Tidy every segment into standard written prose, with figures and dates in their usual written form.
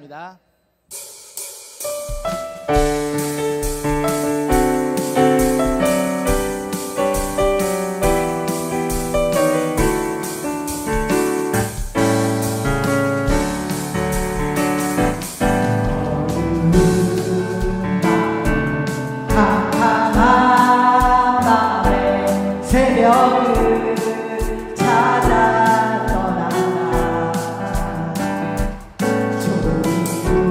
합니다. 새벽을 찾아 떠나나 조용히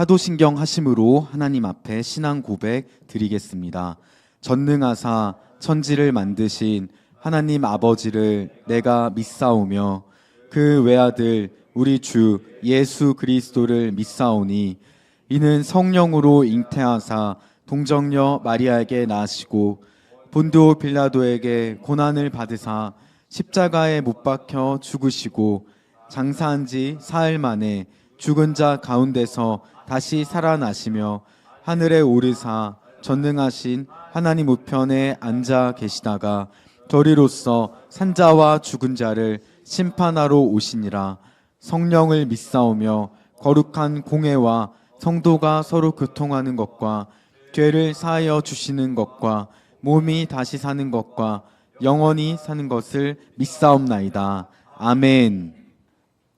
사도신경 하심으로 하나님 앞에 신앙 고백 드리겠습니다. 전능하사 천지를 만드신 하나님 아버지를 내가 믿사오며 그 외아들 우리 주 예수 그리스도를 믿사오니 이는 성령으로 잉태하사 동정녀 마리아에게 나시고 본디오 빌라도에게 고난을 받으사 십자가에 못 박혀 죽으시고 장사한 지 사흘 만에 죽은 자 가운데서 다시 살아나시며 하늘에 오르사 전능하신 하나님 우편에 앉아 계시다가 저리로서 산자와 죽은 자를 심판하러 오시니라. 성령을 믿사오며 거룩한 공회와 성도가 서로 교통하는 것과 죄를 사하여 주시는 것과 몸이 다시 사는 것과 영원히 사는 것을 믿사옵나이다. 아멘.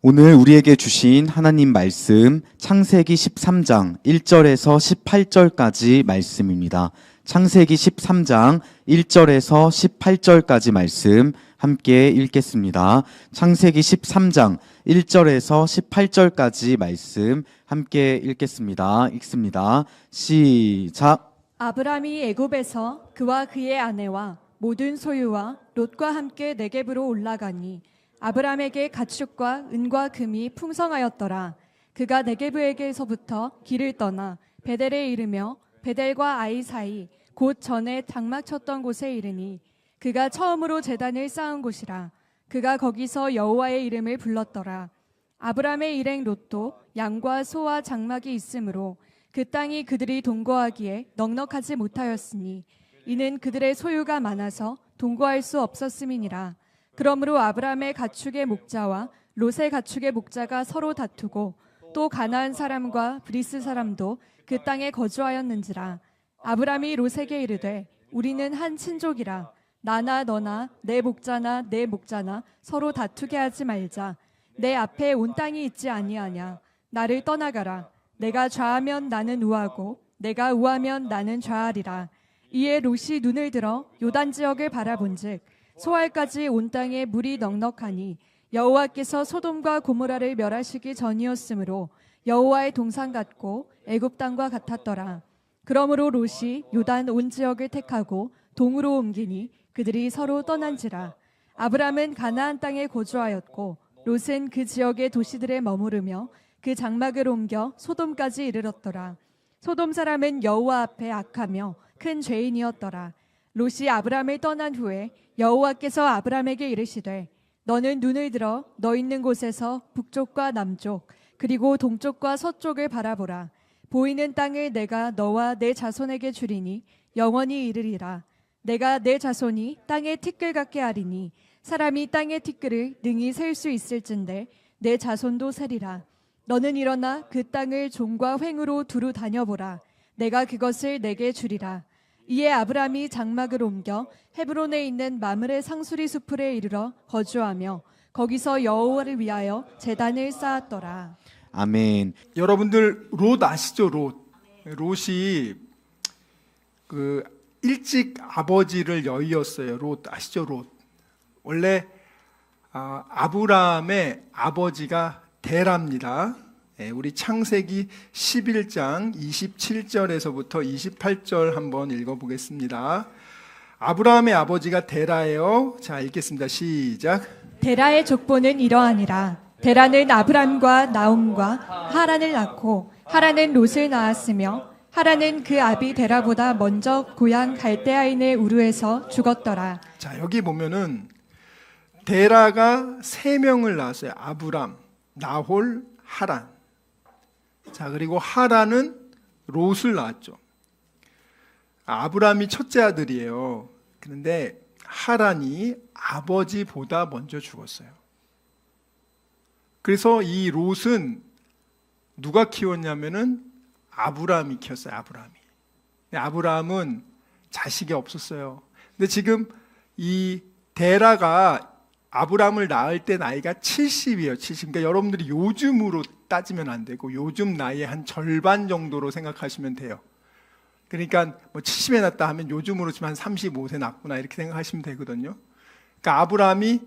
오늘 우리에게 주신 하나님 말씀 창세기 13장 1절에서 18절까지 말씀입니다. 창세기 13장 1절에서 18절까지 말씀 함께 읽겠습니다. 창세기 13장 1절에서 18절까지 말씀 함께 읽겠습니다. 읽습니다. 시작. 아브람이 애굽에서 그와 그의 아내와 모든 소유와 롯과 함께 네겝으로 올라가니 아브람에게 가축과 은과 금이 풍성하였더라. 그가 네겝에게서부터 길을 떠나 베델에 이르며 베델과 아이 사이 곧 전에 장막 쳤던 곳에 이르니 그가 처음으로 제단을 쌓은 곳이라. 그가 거기서 여호와의 이름을 불렀더라. 아브람의 일행 롯도 양과 소와 장막이 있으므로 그 땅이 그들이 동거하기에 넉넉하지 못하였으니 이는 그들의 소유가 많아서 동거할 수 없었음이니라. 그러므로 아브람의 가축의 목자와 롯의 가축의 목자가 서로 다투고 또 가나안 사람과 브리스 사람도 그 땅에 거주하였는지라. 아브람이 롯에게 이르되 우리는 한 친족이라. 나나 너나 내 목자나 내 목자나 서로 다투게 하지 말자. 내 앞에 온 땅이 있지 아니하냐. 나를 떠나가라. 내가 좌하면 나는 우하고 내가 우하면 나는 좌하리라. 이에 롯이 눈을 들어 요단 지역을 바라본즉 소알까지 온 땅에 물이 넉넉하니 여호와께서 소돔과 고모라를 멸하시기 전이었으므로 여호와의 동산 같고 애굽 땅과 같았더라. 그러므로 롯이 요단 온 지역을 택하고 동으로 옮기니 그들이 서로 떠난지라. 아브람은 가나안 땅에 거주하였고 롯은 그 지역의 도시들에 머무르며 그 장막을 옮겨 소돔까지 이르렀더라. 소돔 사람은 여호와 앞에 악하며 큰 죄인이었더라. 롯이 아브람을 떠난 후에 여호와께서 아브람에게 이르시되 너는 눈을 들어 너 있는 곳에서 북쪽과 남쪽 그리고 동쪽과 서쪽을 바라보라. 보이는 땅을 내가 너와 내 자손에게 주리니 영원히 이르리라. 내가 내 자손이 땅의 티끌 같게 하리니 사람이 땅의 티끌을 능히 셀 수 있을진데 내 자손도 세리라. 너는 일어나 그 땅을 종과 횡으로 두루 다녀보라. 내가 그것을 내게 주리라. 이에 아브람이 장막을 옮겨 헤브론에 있는 마므레 상수리 수풀에 이르러 거주하며 거기서 여호와를 위하여 제단을 쌓았더라. 아멘. 여러분들 롯 아시죠? 롯이 그 일찍 아버지를 여의었어요. 롯 아시죠? 롯. 원래 아브람의 아버지가 데라입니다. 우리 창세기 11장 27절에서부터 28절 한번 읽어보겠습니다. 아브라함의 아버지가 데라예요. 자, 읽겠습니다. 시작. 데라의 족보는 이러하니라. 데라는 아브람과 나움과 하란을 낳고 하란은 롯을 낳았으며 하란은 그 아비 데라보다 먼저 고향 갈대아인의 우르에서 죽었더라. 자, 여기 보면은 데라가 세 명을 낳았어요. 아브람, 나홀, 하란. 자, 그리고 하란은 롯을 낳았죠. 아브람이 첫째 아들이에요. 그런데 하란이 아버지보다 먼저 죽었어요. 그래서 이 롯은 누가 키웠냐면은 아브람이 키웠어요. 아브람은 자식이 없었어요. 근데 지금 이 데라가 아브람을 낳을 때 나이가 70이에요. 70. 그러니까 여러분들이 요즘으로 따지면 안 되고 요즘 나이의 한 절반 정도로 생각하시면 돼요. 그러니까 뭐 70에 낳았다 하면 요즘으로 치면 한 35세 낳았구나 이렇게 생각하시면 되거든요. 그러니까 아브람이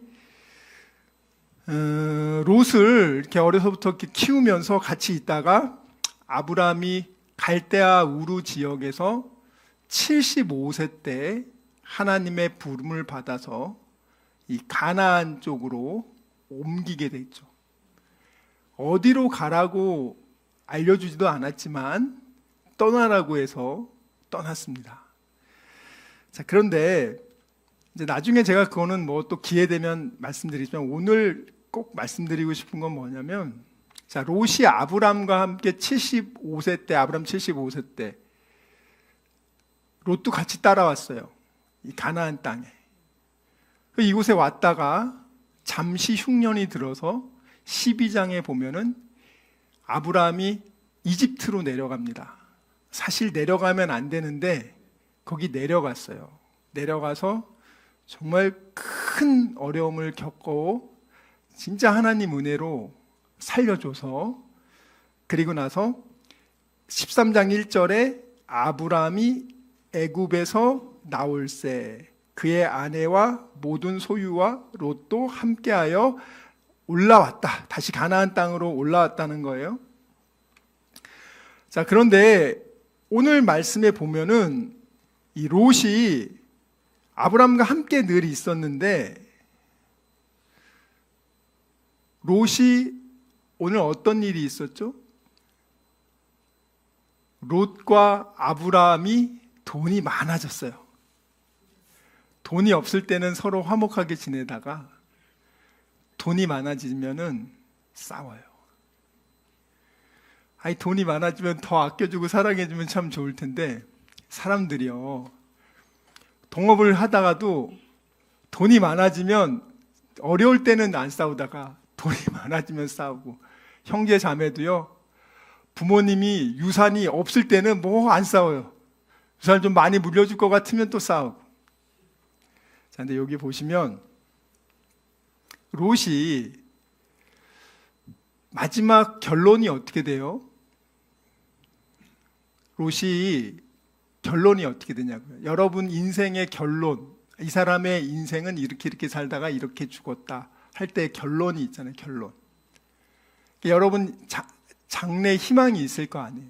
롯을 이렇게 어려서부터 이렇게 키우면서 같이 있다가 아브라함이 갈대아 우루 지역에서 75세 때 하나님의 부름을 받아서 이 가나안 쪽으로 옮기게 됐죠. 어디로 가라고 알려주지도 않았지만 떠나라고 해서 떠났습니다. 자, 그런데 이제 나중에 제가 그거는 뭐 또 기회 되면 말씀드리지만 오늘 꼭 말씀드리고 싶은 건 뭐냐면, 자, 롯이 아브람과 함께 75세 때, 아브람 75세 때 롯도 같이 따라왔어요. 이 가나안 땅에. 이곳에 왔다가 잠시 흉년이 들어서 12장에 보면은 아브라함이 이집트로 내려갑니다. 사실 내려가면 안 되는데 거기 내려갔어요. 내려가서 정말 큰 어려움을 겪고 진짜 하나님 은혜로 살려줘서, 그리고 나서 13장 1절에 아브라함이 애굽에서 나올새 그의 아내와 모든 소유와 롯도 함께하여 올라왔다. 다시 가나안 땅으로 올라왔다는 거예요. 자, 그런데 오늘 말씀에 보면은 이 롯이 아브람과 함께 늘 있었는데, 롯이 오늘 어떤 일이 있었죠? 롯과 아브라함이 돈이 많아졌어요. 돈이 없을 때는 서로 화목하게 지내다가 돈이 많아지면은 싸워요. 아니, 돈이 많아지면 더 아껴주고 사랑해주면 참 좋을 텐데, 사람들이요, 동업을 하다가도 돈이 많아지면 어려울 때는 안 싸우다가 돈이 많아지면 싸우고, 형제 자매도요, 부모님이 유산이 없을 때는 뭐 안 싸워요. 유산 좀 많이 물려줄 것 같으면 또 싸우고. 자, 근데 여기 보시면 롯이 마지막 결론이 어떻게 돼요? 롯이 결론이 어떻게 되냐고요. 여러분 인생의 결론, 이 사람의 인생은 이렇게 살다가 이렇게 죽었다 할 때 결론이 있잖아요. 결론. 여러분 장래 희망이 있을 거 아니에요.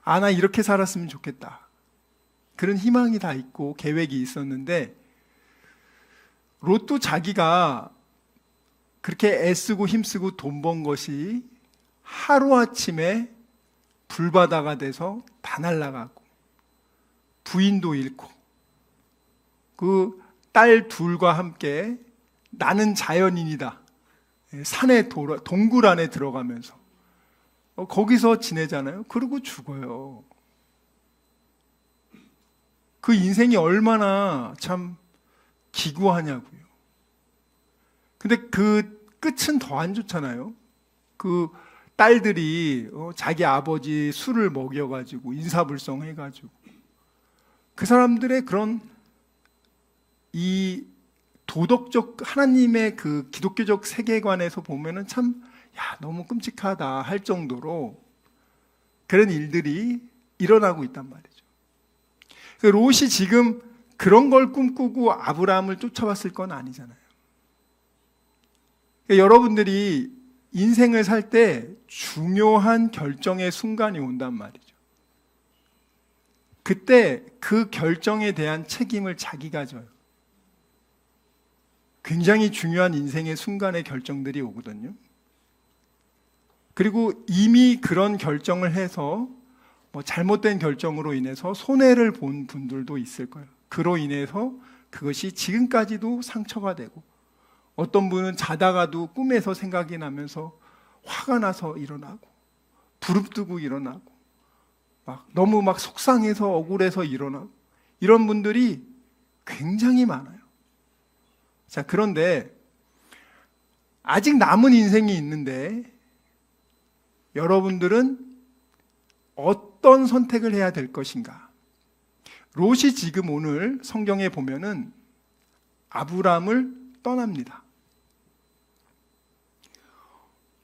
아, 나 이렇게 살았으면 좋겠다. 그런 희망이 다 있고 계획이 있었는데, 롯도 자기가 그렇게 애쓰고 힘쓰고 돈 번 것이 하루아침에 불바다가 돼서 다 날아가고 부인도 잃고 그 딸 둘과 함께 나는 자연인이다, 산의 동굴 안에 들어가면서 거기서 지내잖아요. 그리고 죽어요. 그 인생이 얼마나 참 기구하냐고요. 근데 그 끝은 더 안 좋잖아요. 그 딸들이 자기 아버지 술을 먹여가지고 인사불성해가지고, 그 사람들의 그런 이 도덕적 하나님의 그 기독교적 세계관에서 보면은 참, 야, 너무 끔찍하다 할 정도로 그런 일들이 일어나고 있단 말이죠. 롯이 지금 그런 걸 꿈꾸고 아브라함을 쫓아왔을 건 아니잖아요. 여러분들이 인생을 살 때 중요한 결정의 순간이 온단 말이죠. 그때 그 결정에 대한 책임을 자기가 져요. 굉장히 중요한 인생의 순간의 결정들이 오거든요. 그리고 이미 그런 결정을 해서 뭐 잘못된 결정으로 인해서 손해를 본 분들도 있을 거예요. 그로 인해서 그것이 지금까지도 상처가 되고, 어떤 분은 자다가도 꿈에서 생각이 나면서 화가 나서 일어나고, 부릅뜨고 일어나고, 너무 속상해서 억울해서 일어나고, 이런 분들이 굉장히 많아요. 자, 그런데 아직 남은 인생이 있는데 여러분들은 어떤 선택을 해야 될 것인가? 롯이 지금 오늘 성경에 보면은 아브람을 떠납니다.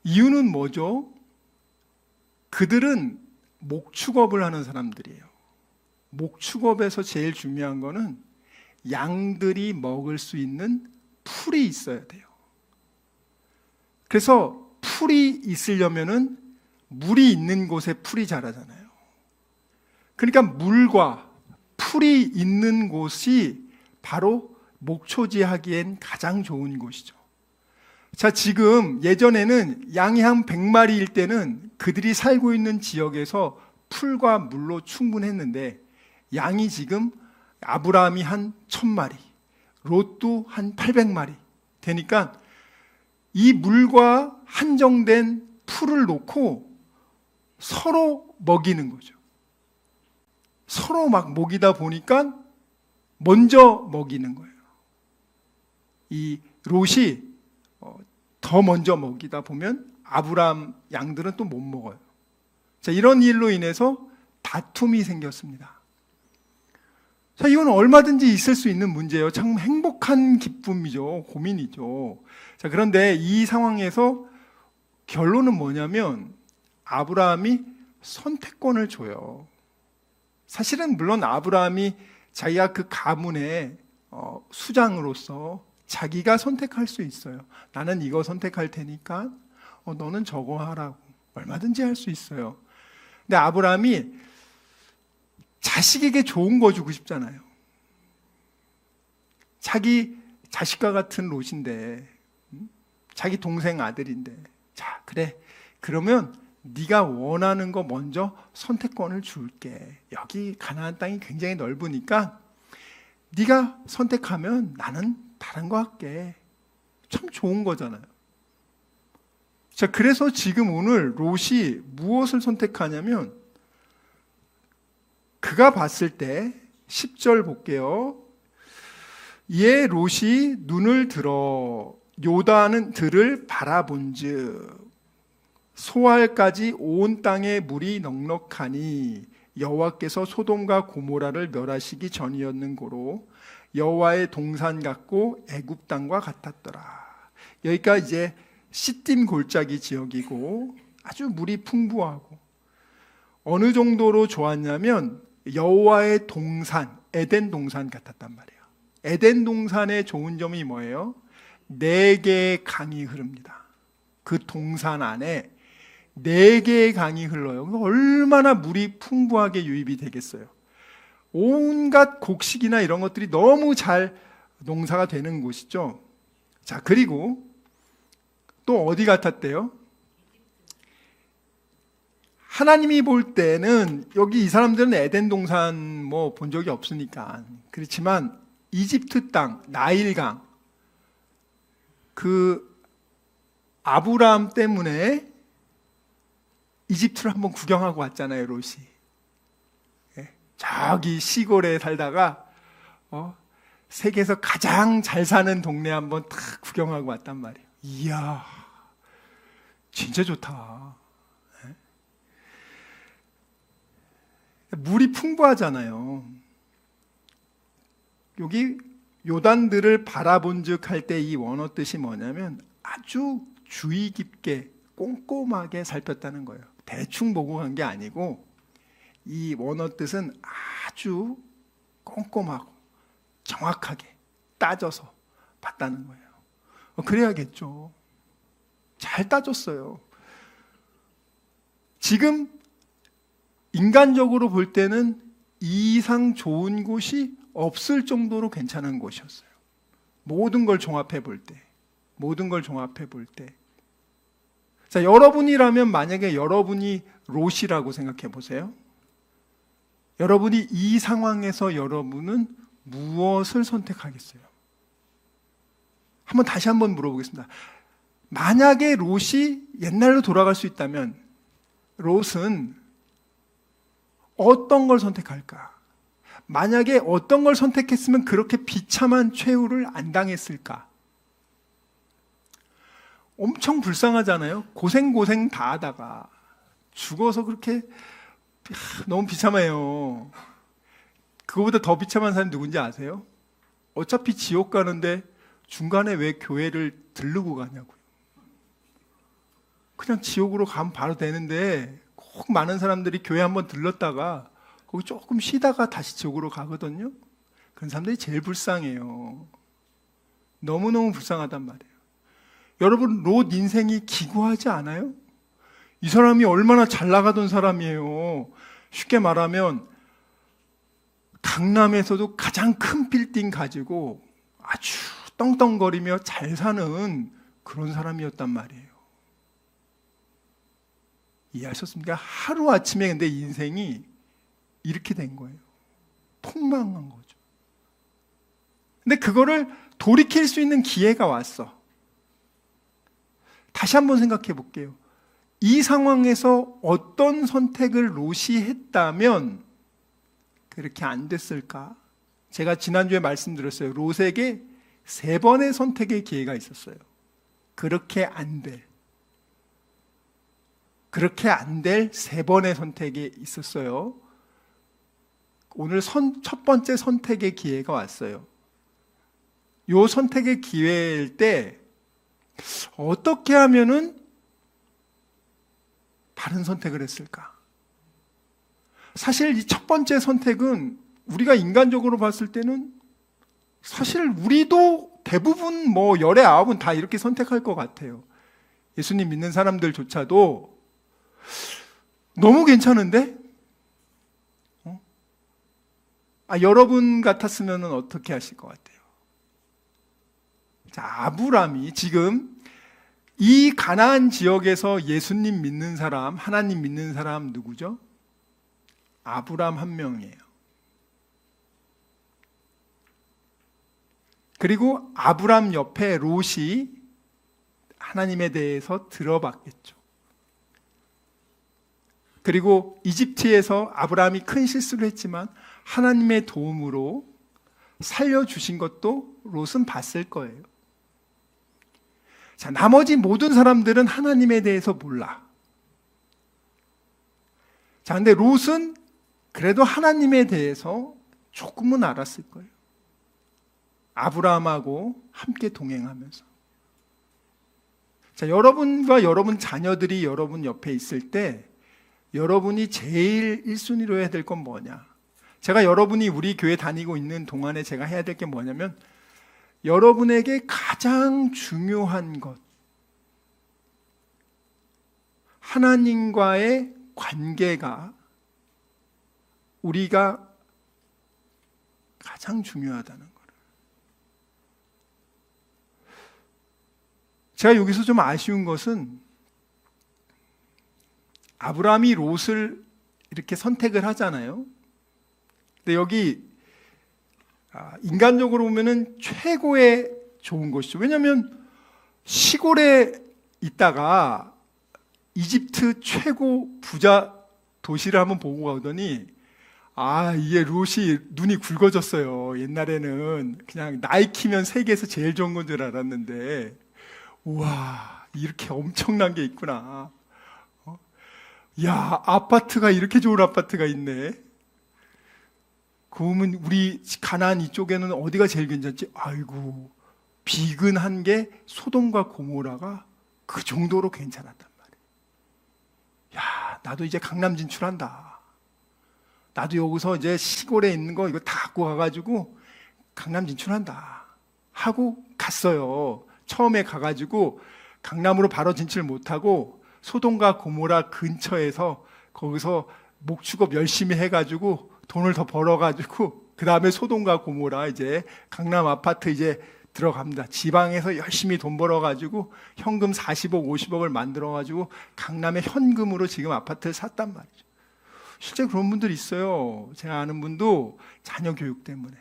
이유는 뭐죠? 그들은 목축업을 하는 사람들이에요. 목축업에서 제일 중요한 거는 양들이 먹을 수 있는 풀이 있어야 돼요. 그래서 풀이 있으려면은 물이 있는 곳에 풀이 자라잖아요. 그러니까 물과 풀이 있는 곳이 바로 목초지하기엔 가장 좋은 곳이죠. 자, 지금 예전에는 양이 한 100마리일 때는 그들이 살고 있는 지역에서 풀과 물로 충분했는데, 양이 지금 아브라함이 한 1000마리, 롯도 한 800마리 되니까 이 물과 한정된 풀을 놓고 서로 먹이는 거죠. 서로 막 먹이다 보니까 먼저 먹이는 거예요. 이 롯이 더 먼저 먹이다 보면 아브라함 양들은 또 못 먹어요. 자, 이런 일로 인해서 다툼이 생겼습니다. 자, 이건 얼마든지 있을 수 있는 문제예요. 참 행복한 기쁨이죠. 고민이죠. 자, 그런데 이 상황에서 결론은 뭐냐면 아브라함이 선택권을 줘요. 사실은 물론 아브라함이 자기가 그 가문의 수장으로서 자기가 선택할 수 있어요. 나는 이거 선택할 테니까 너는 저거 하라고 얼마든지 할 수 있어요. 근데 아브라함이 자식에게 좋은 거 주고 싶잖아요. 자기 자식과 같은 롯인데, 자기 동생 아들인데, 자, 그래, 그러면 네가 원하는 거 먼저 선택권을 줄게. 여기 가나안 땅이 굉장히 넓으니까 네가 선택하면 나는 다른 거 할게. 참 좋은 거잖아요. 자, 그래서 지금 오늘 롯이 무엇을 선택하냐면, 그가 봤을 때 10절 볼게요. 이에 롯이 눈을 들어 요단 들을 바라본즉 소알까지 온 땅에 물이 넉넉하니 여호와께서 소돔과 고모라를 멸하시기 전이었는고로 여호와의 동산 같고 애굽 땅과 같았더라. 여기가 이제 시딤 골짜기 지역이고 아주 물이 풍부하고 어느 정도로 좋았냐면 여호와의 동산, 에덴 동산 같았단 말이에요. 에덴 동산의 좋은 점이 뭐예요? 4개의 강이 흐릅니다. 그 동산 안에 4개의 강이 흘러요. 얼마나 물이 풍부하게 유입이 되겠어요. 온갖 곡식이나 이런 것들이 너무 잘 농사가 되는 곳이죠. 자, 그리고 또 어디 같았대요? 하나님이 볼 때는 여기 이 사람들은 에덴 동산 뭐 본 적이 없으니까 그렇지만 이집트 땅, 나일강, 그 아브라함 때문에 이집트를 한번 구경하고 왔잖아요, 롯이. 저기 시골에 살다가 세계에서 가장 잘 사는 동네 한번 탁 구경하고 왔단 말이에요. 이야, 진짜 좋다. 물이 풍부하잖아요. 여기 요단들을 바라본즉 할 때 이 원어 뜻이 뭐냐면 아주 주의 깊게 꼼꼼하게 살폈다는 거예요. 대충 보고 간 게 아니고 이 원어 뜻은 아주 꼼꼼하고 정확하게 따져서 봤다는 거예요. 그래야겠죠. 잘 따졌어요. 지금 인간적으로 볼 때는 이 이상 좋은 곳이 없을 정도로 괜찮은 곳이었어요. 모든 걸 종합해 볼 때. 자, 여러분이라면 만약에 여러분이 롯이라고 생각해 보세요. 여러분이 이 상황에서 여러분은 무엇을 선택하겠어요? 다시 한번 물어보겠습니다. 만약에 롯이 옛날로 돌아갈 수 있다면 롯은 어떤 걸 선택할까? 만약에 어떤 걸 선택했으면 그렇게 비참한 최후를 안 당했을까? 엄청 불쌍하잖아요. 고생 다 하다가 죽어서 그렇게 너무 비참해요. 그거보다 더 비참한 사람이 누군지 아세요? 어차피 지옥 가는데 중간에 왜 교회를 들르고 가냐고요. 그냥 지옥으로 가면 바로 되는데 꼭 많은 사람들이 교회 한번 들렀다가 거기 조금 쉬다가 다시 지옥으로 가거든요. 그런 사람들이 제일 불쌍해요. 너무너무 불쌍하단 말이에요. 여러분, 롯 인생이 기구하지 않아요? 이 사람이 얼마나 잘 나가던 사람이에요. 쉽게 말하면 강남에서도 가장 큰 빌딩 가지고 아주 떵떵거리며 잘 사는 그런 사람이었단 말이에요. 이해하셨습니까? 하루아침에 근데 인생이 이렇게 된 거예요. 폭망한 거죠. 근데 그거를 돌이킬 수 있는 기회가 왔어. 다시 한번 생각해 볼게요. 이 상황에서 어떤 선택을 롯이 했다면 그렇게 안 됐을까? 제가 지난주에 말씀드렸어요. 롯에게 3번의 선택의 기회가 있었어요. 그렇게 안 될. 그렇게 안 될 3번의 선택이 있었어요. 오늘 첫 번째 선택의 기회가 왔어요. 이 선택의 기회일 때 어떻게 하면은 다른 선택을 했을까? 사실 이 첫 번째 선택은 우리가 인간적으로 봤을 때는 사실 우리도 대부분 뭐 열의 아홉은 다 이렇게 선택할 것 같아요. 예수님 믿는 사람들조차도 너무 괜찮은데? 여러분 같았으면 어떻게 하실 것 같아요? 자, 아브람이 지금 이 가나안 지역에서 예수님 믿는 사람, 하나님 믿는 사람 누구죠? 아브람 한 명이에요. 그리고 아브람 옆에 롯이 하나님에 대해서 들어봤겠죠. 그리고 이집트에서 아브람이 큰 실수를 했지만 하나님의 도움으로 살려주신 것도 롯은 봤을 거예요. 자, 나머지 모든 사람들은 하나님에 대해서 몰라. 자, 근데 롯은 그래도 하나님에 대해서 조금은 알았을 거예요. 아브라함하고 함께 동행하면서. 자, 여러분과 여러분 자녀들이 여러분 옆에 있을 때 여러분이 제일 1순위로 해야 될 건 뭐냐? 제가 여러분이 우리 교회 다니고 있는 동안에 제가 해야 될 게 뭐냐면 여러분에게 가장 중요한 것, 하나님과의 관계가 우리가 가장 중요하다는 거예요. 제가 여기서 좀 아쉬운 것은 아브라함이 롯을 이렇게 선택을 하잖아요. 근데 여기 인간적으로 보면은 최고의 좋은 것이죠. 왜냐하면 시골에 있다가 이집트 최고 부자 도시를 한번 보고 가더니 이게 롯이 눈이 굵어졌어요. 옛날에는 그냥 나이키면 세계에서 제일 좋은 건 줄 알았는데 우와, 이렇게 엄청난 게 있구나. 야, 아파트가 이렇게 좋은 아파트가 있네. 그러면 우리 가나안 이쪽에는 어디가 제일 괜찮지? 아이고, 비근한 게 소돔과 고모라가 그 정도로 괜찮았단 말이에요. 야, 나도 이제 강남 진출한다. 나도 여기서 이제 시골에 있는 거 이거 다 갖고 가가지고 강남 진출한다 하고 갔어요. 처음에 가가지고 강남으로 바로 진출 못하고 소돔과 고모라 근처에서 거기서 목축업 열심히 해가지고 돈을 더 벌어가지고 그 다음에 소돔과 고모라 이제 강남 아파트 이제 들어갑니다. 지방에서 열심히 돈 벌어가지고 현금 40억, 50억을 만들어가지고 강남에 현금으로 지금 아파트를 샀단 말이죠. 실제 그런 분들 있어요. 제가 아는 분도 자녀 교육 때문에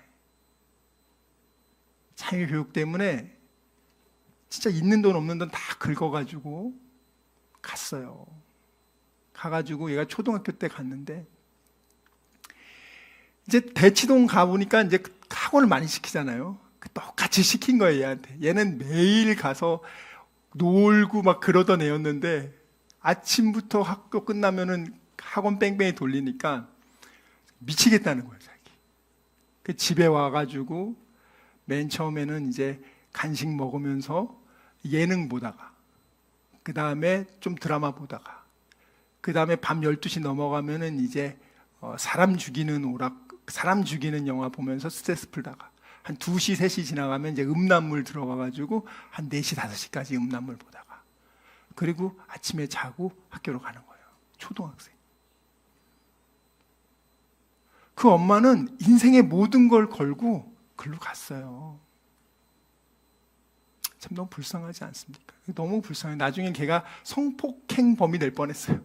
진짜 있는 돈 없는 돈 다 긁어가지고 갔어요. 가가지고 얘가 초등학교 때 갔는데 이제 대치동 가보니까 이제 학원을 많이 시키잖아요. 똑같이 시킨 거예요, 얘한테. 얘는 매일 가서 놀고 막 그러던 애였는데 아침부터 학교 끝나면은 학원 뺑뺑이 돌리니까 미치겠다는 거예요, 자기. 그 집에 와가지고 맨 처음에는 이제 간식 먹으면서 예능 보다가 그 다음에 좀 드라마 보다가 그 다음에 밤 12시 넘어가면은 이제 사람 죽이는 영화 보면서 스트레스 풀다가 한 2시, 3시 지나가면 이제 음란물 들어가가지고 한 4시, 5시까지 음란물 보다가 그리고 아침에 자고 학교로 가는 거예요. 초등학생. 그 엄마는 인생의 모든 걸 걸고 글로 갔어요. 참 너무 불쌍하지 않습니까? 너무 불쌍해요. 나중에 걔가 성폭행범이 될 뻔했어요.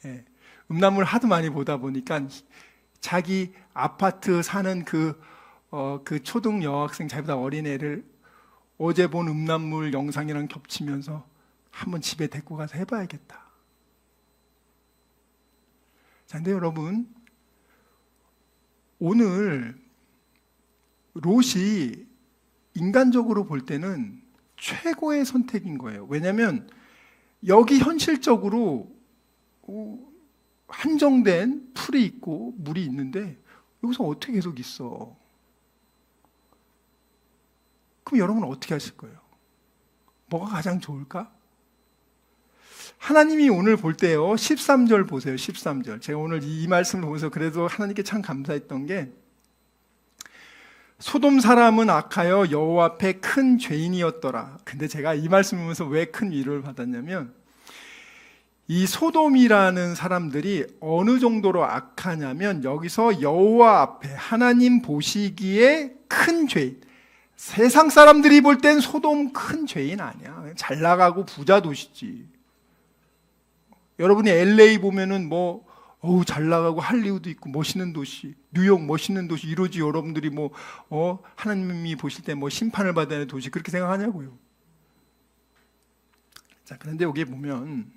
예. 음란물 하도 많이 보다 보니까 자기 아파트 사는 그 초등 여학생, 자기보다 어린 애를 어제 본 음란물 영상이랑 겹치면서 한번 집에 데리고 가서 해봐야겠다. 자, 근데 여러분, 오늘 롯이 인간적으로 볼 때는 최고의 선택인 거예요. 왜냐하면 여기 현실적으로 한정된 풀이 있고 물이 있는데 여기서 어떻게 계속 있어? 그럼 여러분은 어떻게 하실 거예요? 뭐가 가장 좋을까? 하나님이 오늘 볼 때요, 13절 보세요. 13절. 제가 오늘 이 말씀을 보면서 그래도 하나님께 참 감사했던 게, 소돔 사람은 악하여 여호와 앞에 큰 죄인이었더라. 근데 제가 이 말씀을 보면서 왜 큰 위로를 받았냐면, 이 소돔이라는 사람들이 어느 정도로 악하냐면 여기서 여호와 앞에 하나님 보시기에 큰 죄인, 세상 사람들이 볼 땐 소돔 큰 죄인 아니야. 잘 나가고 부자 도시지. 여러분이 LA 보면은 잘 나가고 할리우드 있고 멋있는 도시, 뉴욕 멋있는 도시 이러지. 여러분들이 하나님이 보실 때 심판을 받아야 하는 도시 그렇게 생각하냐고요. 자, 그런데 여기 보면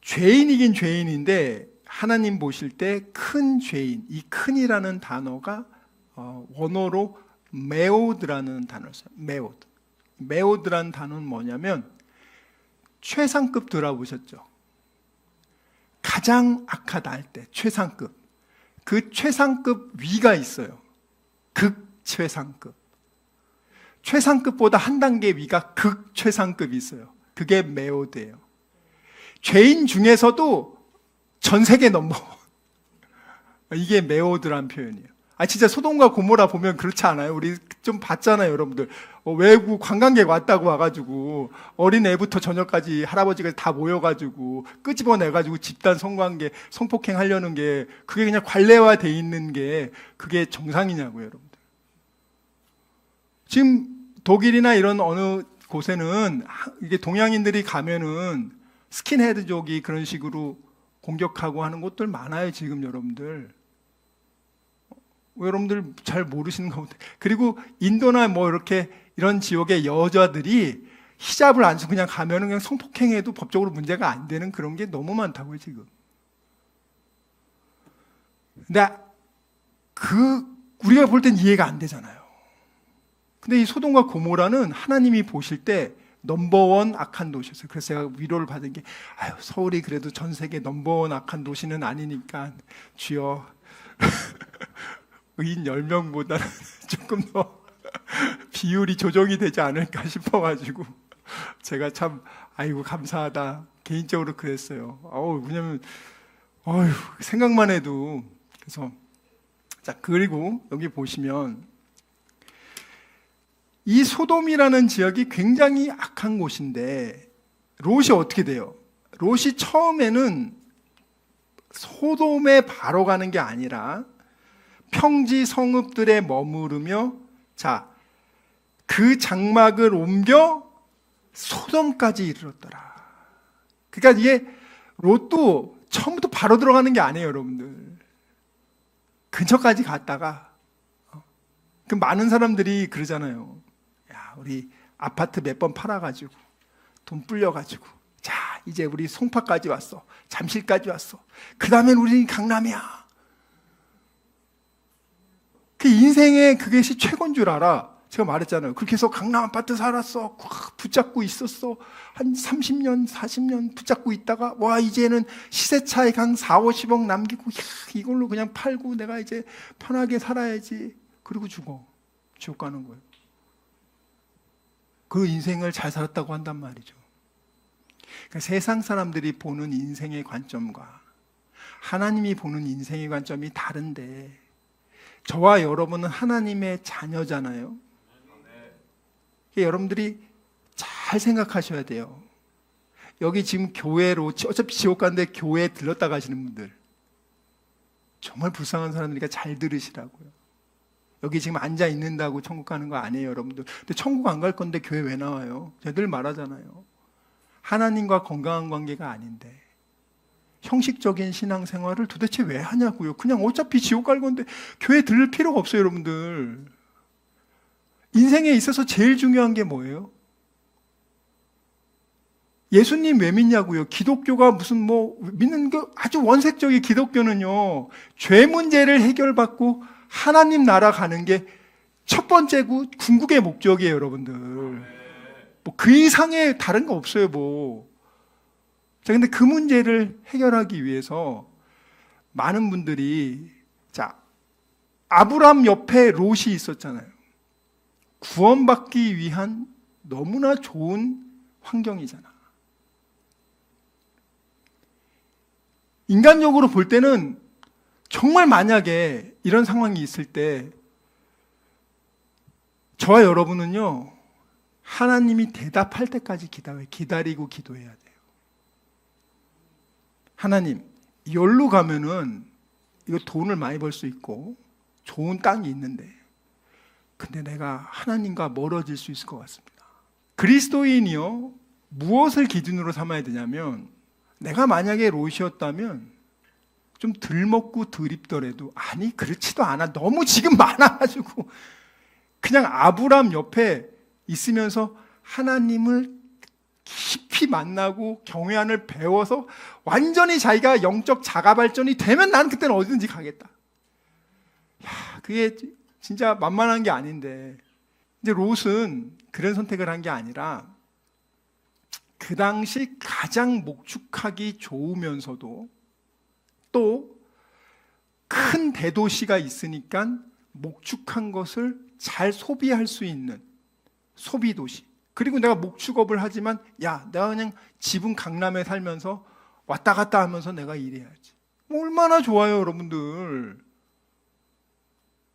죄인이긴 죄인인데 하나님 보실 때 큰 죄인, 이 큰이라는 단어가 원어로 메오드라는 단어를 써요. 메오드. 메오드라는 단어는 뭐냐면 최상급 들어보셨죠? 가장 악하다 할 때 최상급. 그 최상급 위가 있어요. 극최상급. 최상급보다 한 단계 위가 극최상급이 있어요. 그게 메오드예요. 죄인 중에서도 전 세계 넘버원. 이게 메오드란 표현이에요. 진짜 소돔과 고모라 보면 그렇지 않아요? 우리 좀 봤잖아요, 여러분들. 외국 관광객 왔다고 와가지고 어린 애부터 저녁까지 할아버지가 다 모여가지고 끄집어내가지고 집단 성관계, 성폭행 하려는 게 그게 그냥 관례화돼 있는 게 그게 정상이냐고요, 여러분들. 지금 독일이나 이런 어느 곳에는 이게 동양인들이 가면은 스킨헤드족이 그런 식으로 공격하고 하는 곳들 많아요, 지금 여러분들. 여러분들 잘 모르시는 것 같아요. 그리고 인도나 이렇게 이런 지역의 여자들이 히잡을 안 쓰고 그냥 가면은 그냥 성폭행해도 법적으로 문제가 안 되는 그런 게 너무 많다고요, 지금. 근데 우리가 볼 땐 이해가 안 되잖아요. 근데 이 소돔과 고모라는 하나님이 보실 때 넘버원 악한 도시였어요. 그래서 제가 위로를 받은 게, 서울이 그래도 전 세계 넘버원 악한 도시는 아니니까 주여 의인 10명보다는 조금 더 비율이 조정이 되지 않을까 싶어가지고 제가 참 감사하다 개인적으로 그랬어요. 왜냐면 생각만 해도. 그래서 자, 그리고 여기 보시면 이 소돔이라는 지역이 굉장히 악한 곳인데 롯이 어떻게 돼요? 롯이 처음에는 소돔에 바로 가는 게 아니라 평지 성읍들에 머무르며, 그 장막을 옮겨 소돔까지 이르렀더라. 그러니까 이게 롯도 처음부터 바로 들어가는 게 아니에요, 여러분들. 근처까지 갔다가 그 많은 사람들이 그러잖아요. 우리 아파트 몇 번 팔아가지고 돈 불려가지고 이제 우리 송파까지 왔어, 잠실까지 왔어, 그 다음엔 우리 강남이야. 그 인생의 그것이 최고인 줄 알아. 제가 말했잖아요. 그렇게 해서 강남 아파트 살았어. 붙잡고 있었어. 한 30년, 40년 붙잡고 있다가 이제는 시세 차익 한 4, 50억 남기고 이걸로 그냥 팔고 내가 이제 편하게 살아야지. 그리고 죽어. 지옥 가는 거예요. 그 인생을 잘 살았다고 한단 말이죠. 그러니까 세상 사람들이 보는 인생의 관점과 하나님이 보는 인생의 관점이 다른데, 저와 여러분은 하나님의 자녀잖아요. 여러분들이 잘 생각하셔야 돼요. 여기 지금 교회로, 어차피 지옥 가는데 교회에 들렀다 가시는 분들, 정말 불쌍한 사람들이니까 잘 들으시라고요. 여기 지금 앉아 있는다고 천국 가는 거 아니에요, 여러분들. 근데 천국 안 갈 건데 교회 왜 나와요? 제가 늘 말하잖아요. 하나님과 건강한 관계가 아닌데 형식적인 신앙생활을 도대체 왜 하냐고요. 그냥 어차피 지옥 갈 건데 교회 들을 필요가 없어요, 여러분들. 인생에 있어서 제일 중요한 게 뭐예요? 예수님 왜 믿냐고요? 기독교가 무슨 믿는 거 아주 원색적인 기독교는요, 죄 문제를 해결받고 하나님 나라 가는 게 첫 번째고 궁극의 목적이에요, 여러분들. 그 이상의 다른 거 없어요, 자, 근데 그 문제를 해결하기 위해서 많은 분들이, 아브람 옆에 롯이 있었잖아요. 구원받기 위한 너무나 좋은 환경이잖아. 인간적으로 볼 때는 정말 만약에 이런 상황이 있을 때 저와 여러분은요, 하나님이 대답할 때까지 기다리고 기도해야 돼요. 하나님, 여기로 가면은 이거 돈을 많이 벌 수 있고 좋은 땅이 있는데, 근데 내가 하나님과 멀어질 수 있을 것 같습니다. 그리스도인이요, 무엇을 기준으로 삼아야 되냐면, 내가 만약에 롯이었다면 좀 덜 먹고 덜 입더라도, 아니 그렇지도 않아, 너무 지금 많아가지고 그냥 아브람 옆에 있으면서 하나님을 깊이 만나고 경외안을 배워서 완전히 자기가 영적 자가 발전이 되면 나는 그때는 어디든지 가겠다. 그게 진짜 만만한 게 아닌데, 이제 롯은 그런 선택을 한 게 아니라 그 당시 가장 목축하기 좋으면서도 또 큰 대도시가 있으니까 목축한 것을 잘 소비할 수 있는 소비도시. 그리고 내가 목축업을 하지만, 내가 그냥 지분 강남에 살면서 왔다 갔다 하면서 내가 일해야지. 얼마나 좋아요, 여러분들.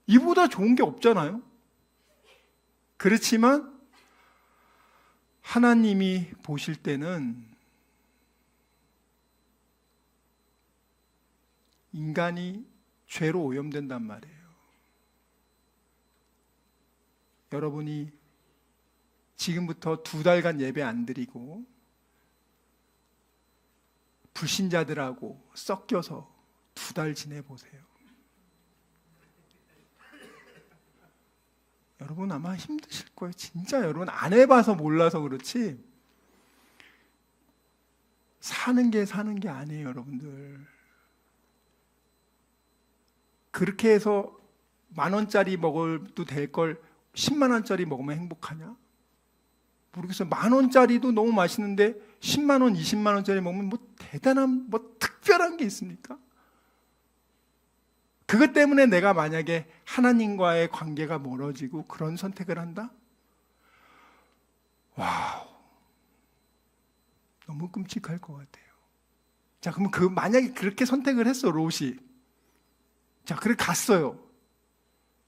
이보다 좋은 게 없잖아요. 그렇지만 하나님이 보실 때는 인간이 죄로 오염된단 말이에요. 여러분이 지금부터 2달간 예배 안 드리고 불신자들하고 섞여서 2달 지내보세요. 여러분 아마 힘드실 거예요. 진짜 여러분 안 해봐서 몰라서 그렇지, 사는 게 아니에요, 여러분들. 그렇게 해서 10,000원짜리 먹어도 될 걸 100,000원짜리 먹으면 행복하냐? 모르겠어요. 10,000원짜리도 너무 맛있는데 100,000원, 200,000원짜리 먹으면 대단한, 특별한 게 있습니까? 그것 때문에 내가 만약에 하나님과의 관계가 멀어지고 그런 선택을 한다? 와우, 너무 끔찍할 것 같아요. 자, 그럼 만약에 그렇게 선택을 했어, 롯이. 자, 그래 갔어요.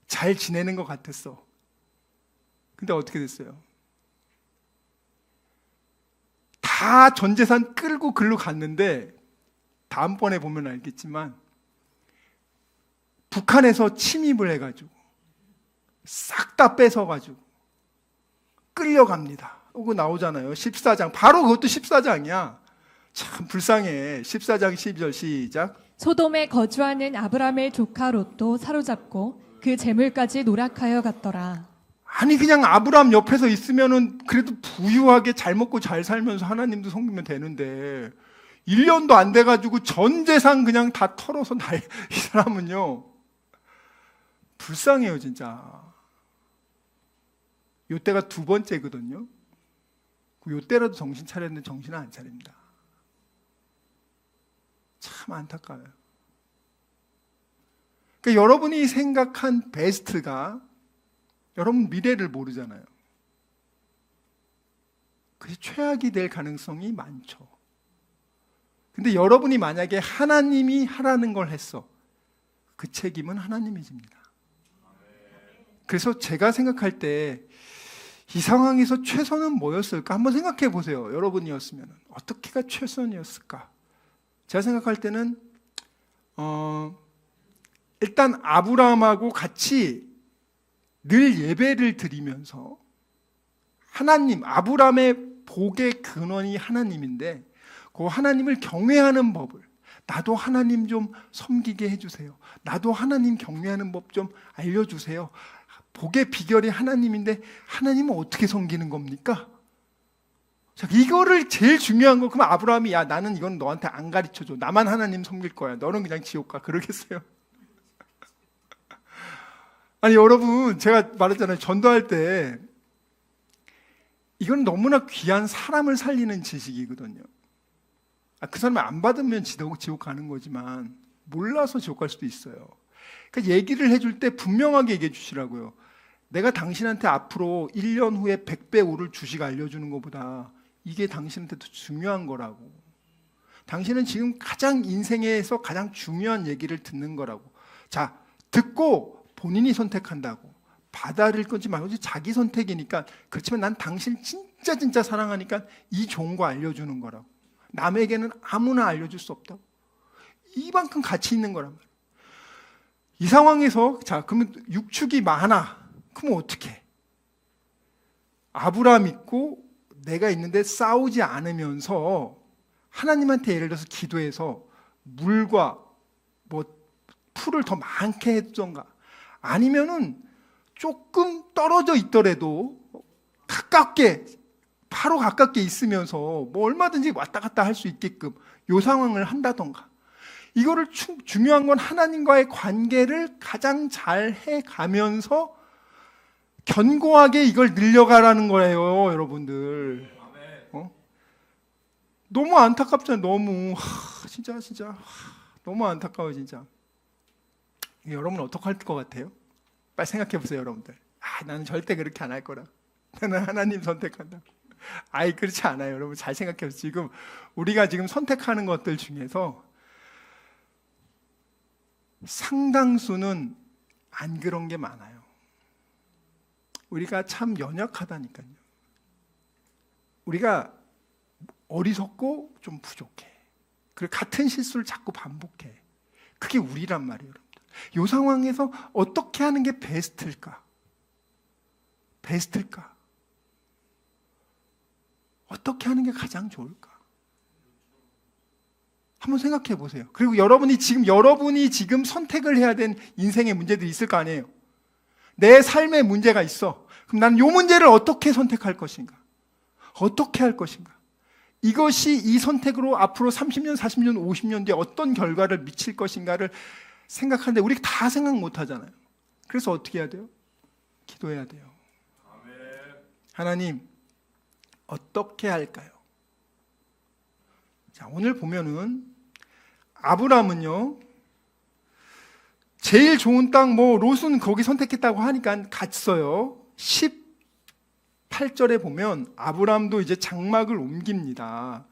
잘 지내는 것 같았어. 근데 어떻게 됐어요? 다 전 재산 끌고 글로 갔는데, 다음번에 보면 알겠지만 북한에서 침입을 해가지고 싹 다 뺏어가지고 끌려갑니다. 그거 나오잖아요. 14장. 바로 그것도 14장이야. 참 불쌍해. 14장 12절 시작. 소돔에 거주하는 아브람의 조카 롯도 사로잡고 그 재물까지 노략하여 갔더라. 아니 그냥 아브람 옆에서 있으면은 그래도 부유하게 잘 먹고 잘 살면서 하나님도 섬기면 되는데 1년도 안 돼가지고 전 재산 그냥 다 털어서 이 사람은요 불쌍해요 진짜. 요때가 2번째거든요. 요때라도 정신 차렸는데 정신을 안 차립니다. 참 안타까워요. 그러니까 여러분이 생각한 베스트가 여러분 미래를 모르잖아요. 그래서 최악이 될 가능성이 많죠. 근데 여러분이 만약에 하나님이 하라는 걸 했어, 그 책임은 하나님이 집니다. 그래서 제가 생각할 때 이 상황에서 최선은 뭐였을까? 한번 생각해 보세요. 여러분이었으면 어떻게가 최선이었을까? 제가 생각할 때는 일단 아브라함하고 같이 늘 예배를 드리면서 하나님, 아브라함의 복의 근원이 하나님인데 그 하나님을 경외하는 법을, 나도 하나님 좀 섬기게 해주세요. 나도 하나님 경외하는 법 좀 알려주세요. 복의 비결이 하나님인데 하나님은 어떻게 섬기는 겁니까? 자, 이거를 제일 중요한 거. 그럼 아브라함이 야, 나는 이건 너한테 안 가르쳐줘. 나만 하나님 섬길 거야. 너는 그냥 지옥 가. 그러겠어요? 아니 여러분, 제가 말했잖아요. 전도할 때 이건 너무나 귀한 사람을 살리는 지식이거든요. 그 사람을 안 받으면 지옥 가는 거지만 몰라서 지옥 갈 수도 있어요. 그러니까 얘기를 해줄 때 분명하게 얘기해 주시라고요. 내가 당신한테 앞으로 1년 후에 100배 오를 주식 알려주는 것보다 이게 당신한테 더 중요한 거라고. 당신은 지금 가장 인생에서 가장 중요한 얘기를 듣는 거라고. 자, 듣고 본인이 선택한다고. 받아들일 건지 말고 자기 선택이니까. 그렇지만 난 당신 진짜 사랑하니까 이 좋은 거 알려주는 거라고. 남에게는 아무나 알려줄 수 없다고. 이만큼 가치 있는 거란 말이에요. 이 상황에서 자, 그러면 육축이 많아. 그럼 어떻게? 아브라함 있고 내가 있는데 싸우지 않으면서 하나님한테 예를 들어서 기도해서 물과 뭐 풀을 더 많게 해주던가, 아니면은 조금 떨어져 있더라도 가깝게, 바로 가깝게 있으면서 뭐 얼마든지 왔다 갔다 할 수 있게끔 요 상황을 한다던가. 이거를 중요한 건 하나님과의 관계를 가장 잘 해가면서 견고하게 이걸 늘려가라는 거예요, 여러분들. 너무 안타깝잖아요. 너무 진짜 너무 안타까워요, 진짜. 여러분 어떡할 것 같아요? 빨리 생각해 보세요, 여러분들. 나는 절대 그렇게 안 할 거라. 나는 하나님 선택한다. 그렇지 않아요, 여러분. 잘 생각해 보세요. 지금 우리가 지금 선택하는 것들 중에서 상당수는 안 그런 게 많아요. 우리가 참 연약하다니까요. 우리가 어리석고 좀 부족해. 그리고 같은 실수를 자꾸 반복해. 그게 우리란 말이에요, 여러분들. 이 상황에서 어떻게 하는 게 베스트일까? 어떻게 하는 게 가장 좋을까? 한번 생각해 보세요. 그리고 여러분이 지금 선택을 해야 되는 인생의 문제들이 있을 거 아니에요. 내 삶의 문제가 있어. 그럼 나는 이 문제를 어떻게 선택할 것인가? 어떻게 할 것인가? 이것이 이 선택으로 앞으로 30년, 40년, 50년 뒤에 어떤 결과를 미칠 것인가를 생각하는데 우리 다 생각 못 하잖아요. 그래서 어떻게 해야 돼요? 기도해야 돼요. 하나님, 어떻게 할까요? 자, 오늘 보면은 아브라함은요, 제일 좋은 땅, 롯은 거기 선택했다고 하니까 갔어요. 18절에 보면 아브라함도 이제 장막을 옮깁니다.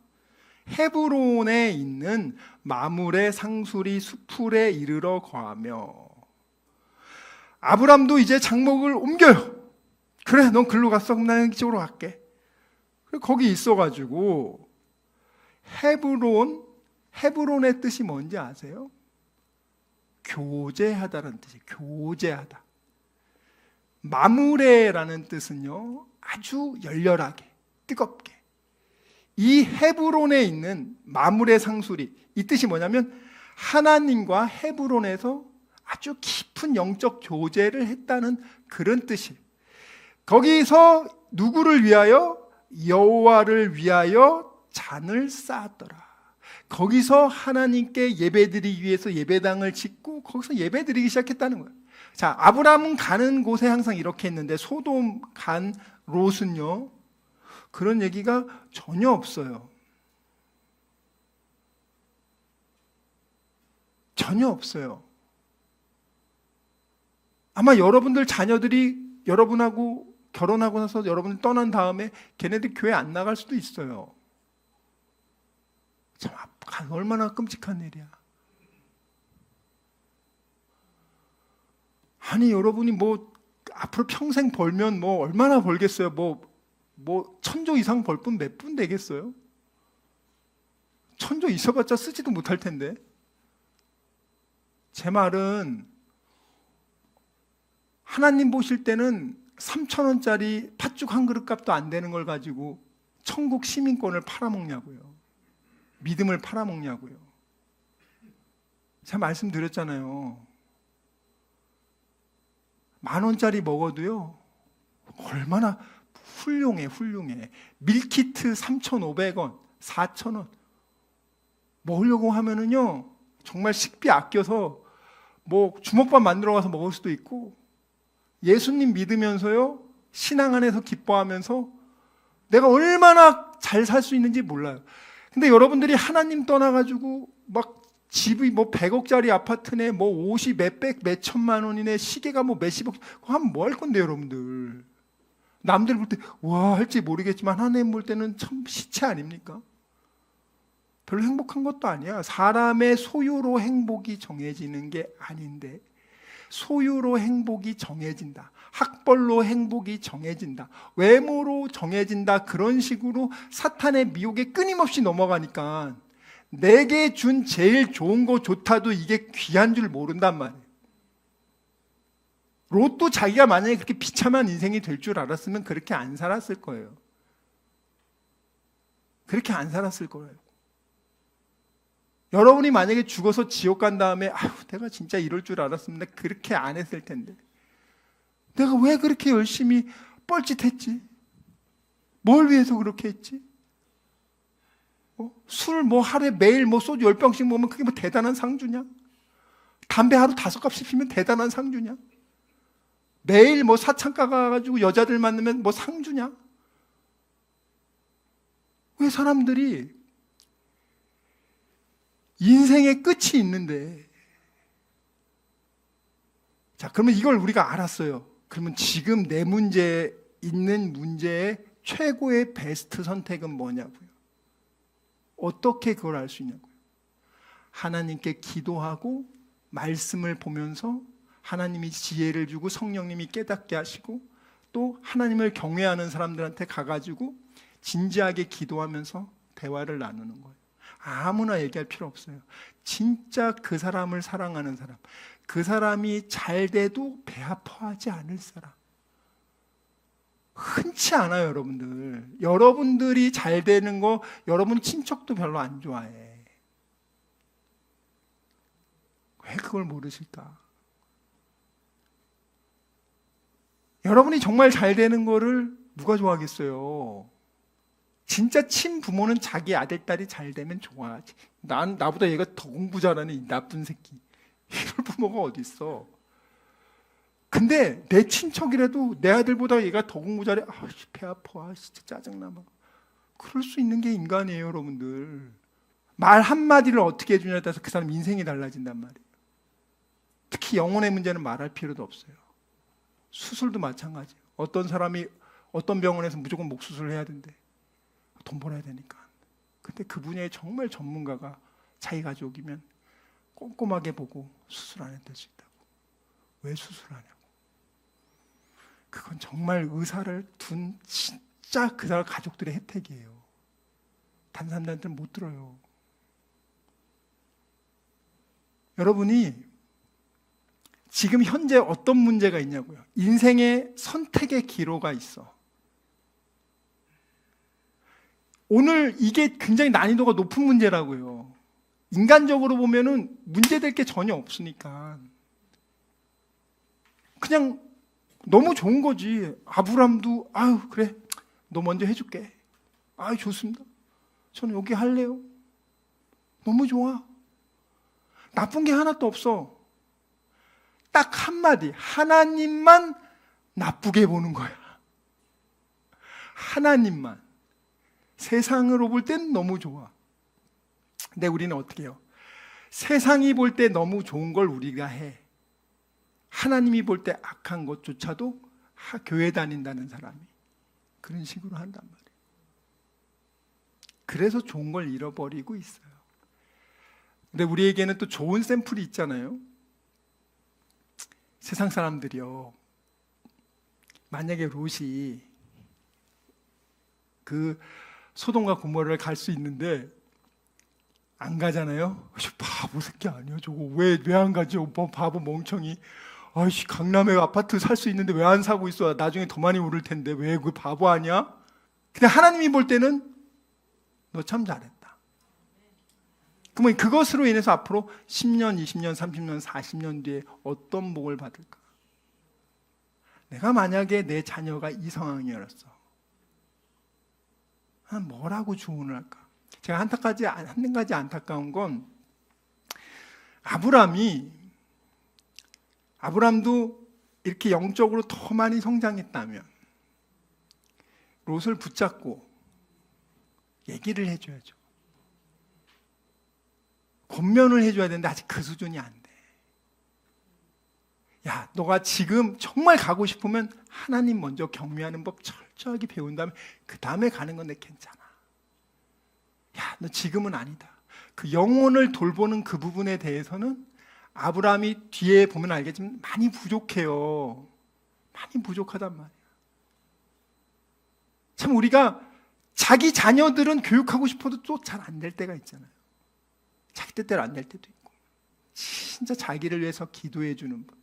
헤브론에 있는 마므레 상수리 수풀에 이르러 거하며. 아브라함도 이제 장막을 옮겨요. 그래, 넌 글로 갔어. 그럼 나는 이쪽으로 갈게. 거기 있어가지고 헤브론의 뜻이 뭔지 아세요? 교제하다라는 뜻이에요. 교제하다. 마므레라는 뜻은요, 아주 열렬하게, 뜨겁게. 이 헤브론에 있는 마므레 상수리, 이 뜻이 뭐냐면 하나님과 헤브론에서 아주 깊은 영적 교제를 했다는 그런 뜻이에요. 거기서 누구를 위하여? 여호와를 위하여 잔을 쌓았더라. 거기서 하나님께 예배드리기 위해서 예배당을 짓고 거기서 예배드리기 시작했다는 거예요. 자, 아브라함은 가는 곳에 항상 이렇게 했는데 소돔 간 롯은요, 그런 얘기가 전혀 없어요. 전혀 없어요. 아마 여러분들 자녀들이 여러분하고 결혼하고 나서 여러분이 떠난 다음에 걔네들 교회 안 나갈 수도 있어요. 참 얼마나 끔찍한 일이야. 아니 여러분이 앞으로 평생 벌면 뭐 얼마나 벌겠어요? 뭐 천조 이상 벌 분 몇 분 되겠어요? 천조 있어봤자 쓰지도 못할 텐데. 제 말은 하나님 보실 때는 3,000원짜리 팥죽 한 그릇 값도 안 되는 걸 가지고 천국 시민권을 팔아먹냐고요. 믿음을 팔아먹냐고요. 제가 말씀드렸잖아요. 10,000원짜리 먹어도요, 얼마나 훌륭해. 밀키트 3,500원, 4,000원. 먹으려고 하면은요, 정말 식비 아껴서 뭐 주먹밥 만들어 가서 먹을 수도 있고, 예수님 믿으면서요, 신앙 안에서 기뻐하면서 내가 얼마나 잘 살 수 있는지 몰라요. 근데 여러분들이 하나님 떠나가지고 막 집이 뭐 100억짜리 아파트네, 뭐 50, 몇백, 몇천만 원이네, 시계가 뭐 몇십억, 그거 하면 뭐 할 건데, 여러분들. 남들 볼 때, 와, 할지 모르겠지만, 하나님 볼 때는 참 시체 아닙니까? 별로 행복한 것도 아니야. 사람의 소유로 행복이 정해지는 게 아닌데, 소유로 행복이 정해진다. 학벌로 행복이 정해진다. 외모로 정해진다. 그런 식으로 사탄의 미혹에 끊임없이 넘어가니까 내게 준 제일 좋은 거 좋다도 이게 귀한 줄 모른단 말이에요. 로또 자기가 만약에 그렇게 비참한 인생이 될 줄 알았으면 그렇게 안 살았을 거예요. 그렇게 안 살았을 거예요. 여러분이 만약에 죽어서 지옥 간 다음에 아휴, 내가 진짜 이럴 줄 알았으면 내가 그렇게 안 했을 텐데, 내가 왜 그렇게 열심히 뻘짓했지? 뭘 위해서 그렇게 했지? 술 뭐 하루에 매일 뭐 소주 10병씩 먹으면 그게 뭐 대단한 상주냐? 담배 하루 5갑씩 피면 대단한 상주냐? 매일 뭐 사창가 가가지고 여자들 만나면 뭐 상주냐? 왜 사람들이 인생의 끝이 있는데, 자, 그러면 이걸 우리가 알았어요. 그러면 지금 내 문제에 있는 문제의 최고의 베스트 선택은 뭐냐고요? 어떻게 그걸 알 수 있냐고요? 하나님께 기도하고 말씀을 보면서 하나님이 지혜를 주고 성령님이 깨닫게 하시고 또 하나님을 경외하는 사람들한테 가가지고 진지하게 기도하면서 대화를 나누는 거예요. 아무나 얘기할 필요 없어요. 진짜 그 사람을 사랑하는 사람, 그 사람이 잘 돼도 배 아파하지 않을 사람. 흔치 않아요, 여러분들. 여러분들이 잘 되는 거 여러분 친척도 별로 안 좋아해. 왜 그걸 모르실까? 여러분이 정말 잘 되는 거를 누가 좋아하겠어요? 진짜 친부모는 자기 아들, 딸이 잘 되면 좋아하지. 나보다 얘가 더 공부 잘하는 이 나쁜 새끼. 이럴 부모가 어디 있어? 근데 내 친척이라도 내 아들보다 얘가 더 공부 잘해. 배 아파. 진짜 짜증나. 그럴 수 있는 게 인간이에요, 여러분들. 말 한마디를 어떻게 해주냐에 따라서 그 사람 인생이 달라진단 말이에요. 특히 영혼의 문제는 말할 필요도 없어요. 수술도 마찬가지예요. 어떤 사람이 어떤 병원에서 무조건 목 수술을 해야 된대. 돈 벌어야 되니까. 근데 그 분야의 정말 전문가가 자기 가족이면 꼼꼼하게 보고 수술 안 해도 될 수 있다고. 왜 수술하냐고. 그건 정말 의사를 둔 진짜 그 사람 가족들의 혜택이에요. 다른 사람들한테는 못 들어요. 여러분이 지금 현재 어떤 문제가 있냐고요. 인생의 선택의 기로가 있어. 오늘 이게 굉장히 난이도가 높은 문제라고요. 인간적으로 보면은 문제될 게 전혀 없으니까 그냥 너무 좋은 거지. 아브람도 아유 그래 너 먼저 해줄게. 아유 좋습니다. 저는 여기 할래요. 너무 좋아. 나쁜 게 하나도 없어. 딱 한마디, 하나님만 나쁘게 보는 거야. 하나님만. 세상으로 볼 땐 너무 좋아. 근데 우리는 어떻게 해요? 세상이 볼 때 너무 좋은 걸 우리가 해. 하나님이 볼 때 악한 것조차도 교회 다닌다는 사람이 그런 식으로 한단 말이에요. 그래서 좋은 걸 잃어버리고 있어요. 근데 우리에게는 또 좋은 샘플이 있잖아요. 세상 사람들이요, 만약에 롯이 그 소돔과 고모라를 갈 수 있는데 안 가잖아요. 바보 새끼 아니야 저거. 왜 안 가지? 오빠 바보 멍청이. 아이씨, 강남에 아파트 살 수 있는데 왜 안 사고 있어? 나중에 더 많이 오를 텐데 왜 그 바보 아니야? 근데 하나님이 볼 때는 너 참 잘했다. 그러면 그것으로 인해서 앞으로 10년, 20년, 30년, 40년 뒤에 어떤 복을 받을까? 내가 만약에 내 자녀가 이 상황이었어, 뭐라고 조언을 할까? 제가 한 가지 안타까운 건, 아브람도 이렇게 영적으로 더 많이 성장했다면 롯을 붙잡고 얘기를 해줘야죠. 권면을 해줘야 되는데 아직 그 수준이 안 돼. 야, 너가 지금 정말 가고 싶으면 하나님 먼저 경외하는 법 철저하게 배운 다음에 그 다음에 가는 건 내 괜찮아. 야, 너 지금은 아니다. 그 영혼을 돌보는 그 부분에 대해서는 아브라함이 뒤에 보면 알겠지만 많이 부족해요. 많이 부족하단 말이야. 참 우리가 자기 자녀들은 교육하고 싶어도 또 잘 안 될 때가 있잖아요. 자기 뜻대로 안 될 때도 있고. 진짜 자기를 위해서 기도해 주는 분.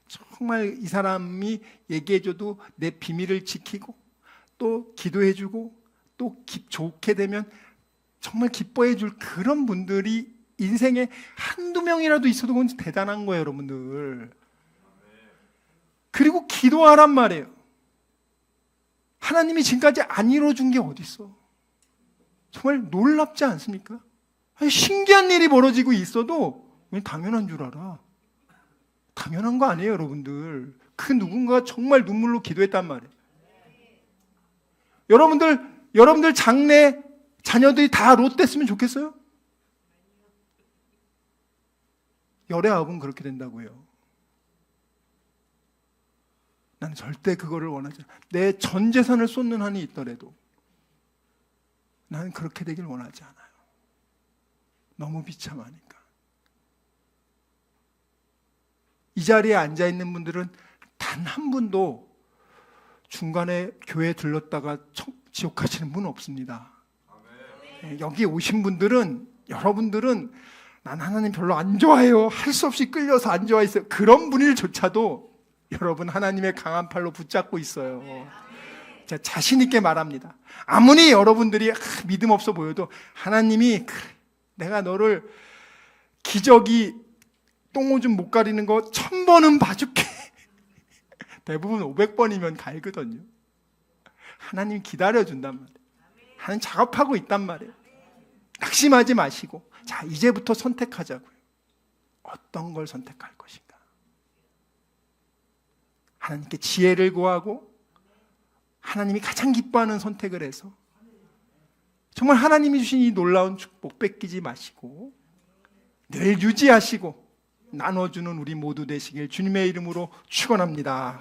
정말 이 사람이 얘기해줘도 내 비밀을 지키고 또 기도해주고 또 좋게 되면 정말 기뻐해 줄 그런 분들이 인생에 한두 명이라도 있어도 그건 대단한 거예요, 여러분들. 그리고 기도하란 말이에요. 하나님이 지금까지 안 이루어준 게 어디 있어? 정말 놀랍지 않습니까? 아니, 신기한 일이 벌어지고 있어도 왜 당연한 줄 알아? 당연한 거 아니에요, 여러분들. 그 누군가가 정말 눈물로 기도했단 말이에요. 여러분들 장래 자녀들이 다 롯 됐으면 좋겠어요? 열의 아홉은 그렇게 된다고요. 나는 절대 그거를 원하지 않아. 내 전 재산을 쏟는 한이 있더라도 나는 그렇게 되길 원하지 않아요. 너무 비참하니까. 이 자리에 앉아있는 분들은 단 한 분도 중간에 교회 들렀다가 지옥 가시는 분 없습니다. 여기 오신 분들은, 여러분들은 난 하나님 별로 안 좋아해요, 할 수 없이 끌려서 안 좋아했어요, 그런 분일조차도 여러분 하나님의 강한 팔로 붙잡고 있어요. 제가 자신 있게 말합니다. 아무리 여러분들이 믿음 없어 보여도 하나님이 내가 너를 기저귀 똥오줌 못 가리는 거 1000번은 봐줄게. 대부분 500번이면 갈거든요. 하나님 기다려준단 말이에요. 하나님 작업하고 있단 말이에요. 낙심하지 마시고, 자, 이제부터 선택하자고요. 어떤 걸 선택할 것인가? 하나님께 지혜를 구하고 하나님이 가장 기뻐하는 선택을 해서 정말 하나님이 주신 이 놀라운 축복 뺏기지 마시고 늘 유지하시고 나눠주는 우리 모두 되시길 주님의 이름으로 축원합니다.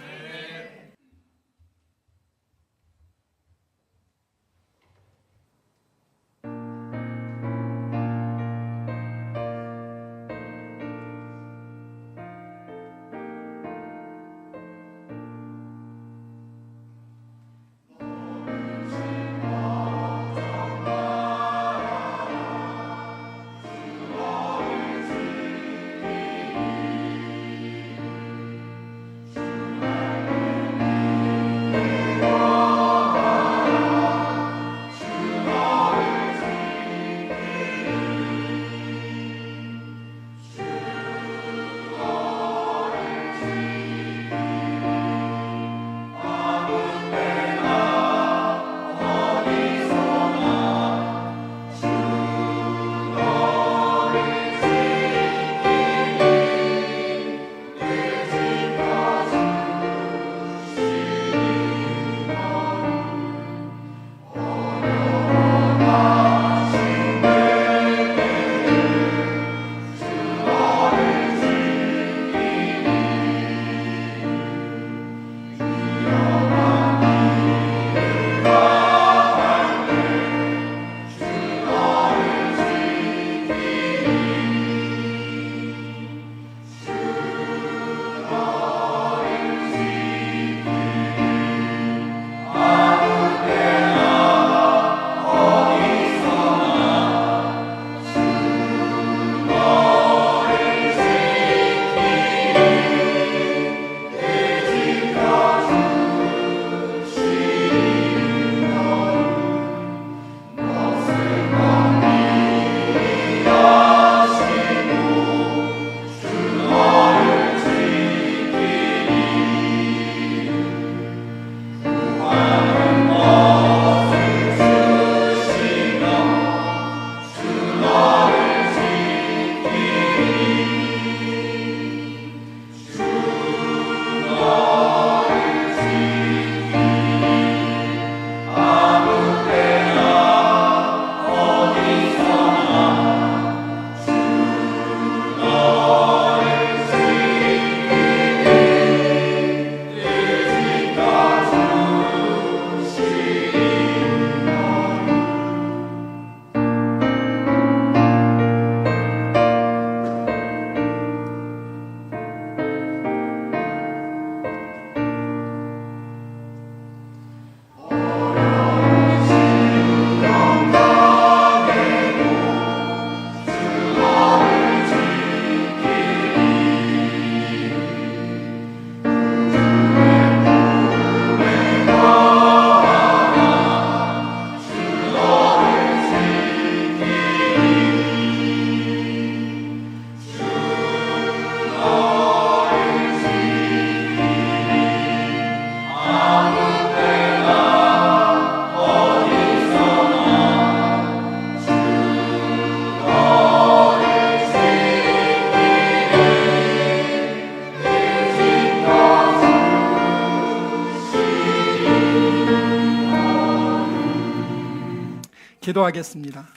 기도하겠습니다.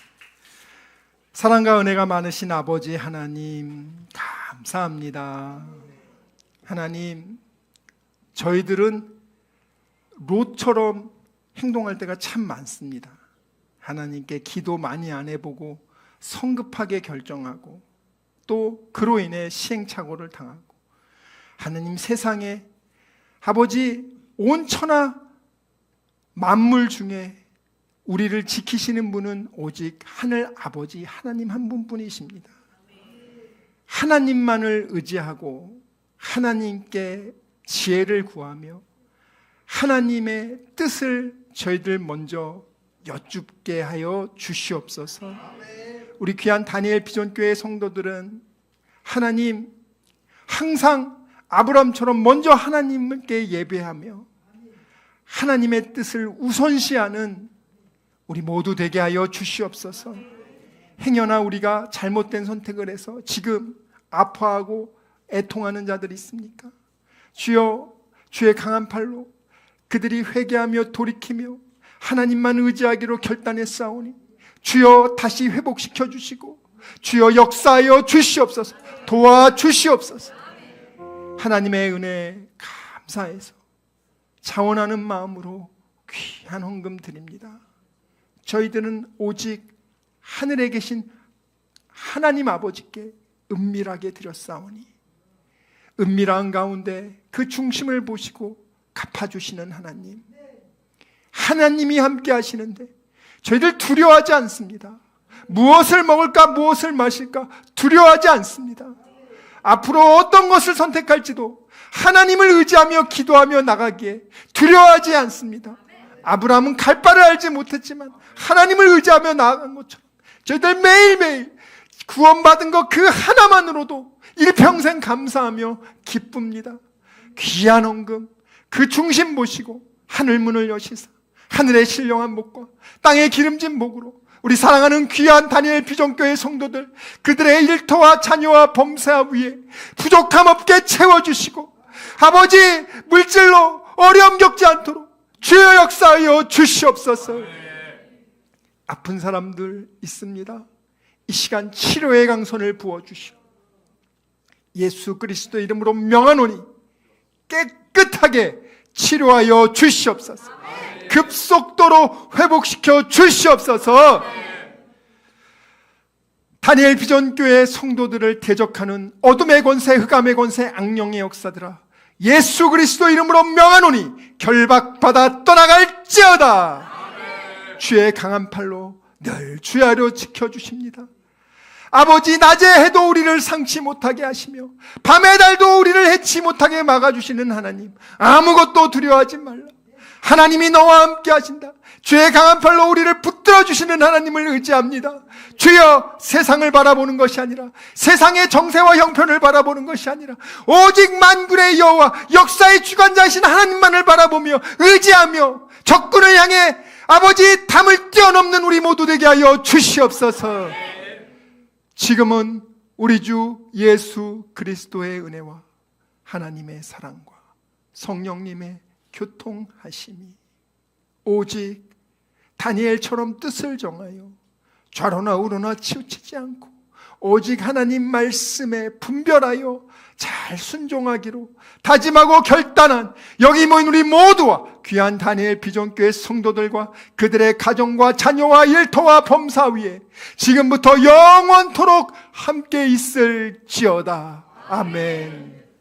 사랑과 은혜가 많으신 아버지 하나님, 감사합니다. 하나님, 저희들은 롯처럼 행동할 때가 참 많습니다. 하나님께 기도 많이 안 해보고 성급하게 결정하고 또 그로 인해 시행착오를 당하고, 하나님, 세상에 아버지 온 천하 만물 중에 우리를 지키시는 분은 오직 하늘 아버지 하나님 한 분뿐이십니다. 하나님만을 의지하고 하나님께 지혜를 구하며 하나님의 뜻을 저희들 먼저 여쭙게 하여 주시옵소서. 우리 귀한 다니엘 비전교회 성도들은 하나님, 항상 아브라함처럼 먼저 하나님께 예배하며 하나님의 뜻을 우선시하는 우리 모두 되게 하여 주시옵소서. 행여나 우리가 잘못된 선택을 해서 지금 아파하고 애통하는 자들이 있습니까? 주여, 주의 강한 팔로 그들이 회개하며 돌이키며 하나님만 의지하기로 결단했사오니 주여 다시 회복시켜 주시고 주여 역사하여 주시옵소서. 도와주시옵소서. 하나님의 은혜 감사해서 자원하는 마음으로 귀한 헌금 드립니다. 저희들은 오직 하늘에 계신 하나님 아버지께 은밀하게 드렸사오니 은밀한 가운데 그 중심을 보시고 갚아주시는 하나님, 하나님이 함께 하시는데 저희들 두려워하지 않습니다. 무엇을 먹을까 무엇을 마실까 두려워하지 않습니다. 앞으로 어떤 것을 선택할지도 하나님을 의지하며 기도하며 나가기에 두려워하지 않습니다. 아브라함은 갈 바를 알지 못했지만 하나님을 의지하며 나아간 것처럼 저희들 매일매일 구원받은 것 그 하나만으로도 일평생 감사하며 기쁩니다. 귀한 헌금 그 중심 보시고 하늘문을 여시사 하늘의 신령한 목과 땅의 기름진 목으로 우리 사랑하는 귀한 다니엘 비전교회 성도들, 그들의 일터와 자녀와 범사 위에 부족함 없게 채워주시고 아버지, 물질로 어려움 겪지 않도록 주여 역사하여 주시옵소서. 아픈 사람들 있습니다. 이 시간 치료의 강선을 부어주시고 예수 그리스도 이름으로 명하노니 깨끗하게 치료하여 주시옵소서. 급속도로 회복시켜 주시옵소서. 다니엘 비전교회 성도들을 대적하는 어둠의 권세, 흑암의 권세, 악령의 역사들아, 예수 그리스도 이름으로 명하노니 결박받아 떠나갈지어다. 주의 강한 팔로 늘 주야로 지켜주십니다. 아버지, 낮에 해도 우리를 상치 못하게 하시며 밤의 달도 우리를 해치 못하게 막아주시는 하나님, 아무것도 두려워하지 말라. 하나님이 너와 함께 하신다. 주의 강한 팔로 우리를 붙들어 주시는 하나님을 의지합니다. 주여, 세상을 바라보는 것이 아니라 세상의 정세와 형편을 바라보는 것이 아니라 오직 만군의 여호와 역사의 주관자이신 하나님만을 바라보며 의지하며 적군을 향해 아버지 담을 뛰어넘는 우리 모두 되게 하여 주시옵소서. 지금은 우리 주 예수 그리스도의 은혜와 하나님의 사랑과 성령님의 교통하심이 오직 다니엘처럼 뜻을 정하여 좌로나 우로나 치우치지 않고 오직 하나님 말씀에 분별하여 잘 순종하기로 다짐하고 결단한 여기 모인 우리 모두와 귀한 다니엘 비전교회 성도들과 그들의 가정과 자녀와 일터와 범사 위에 지금부터 영원토록 함께 있을지어다. 아멘.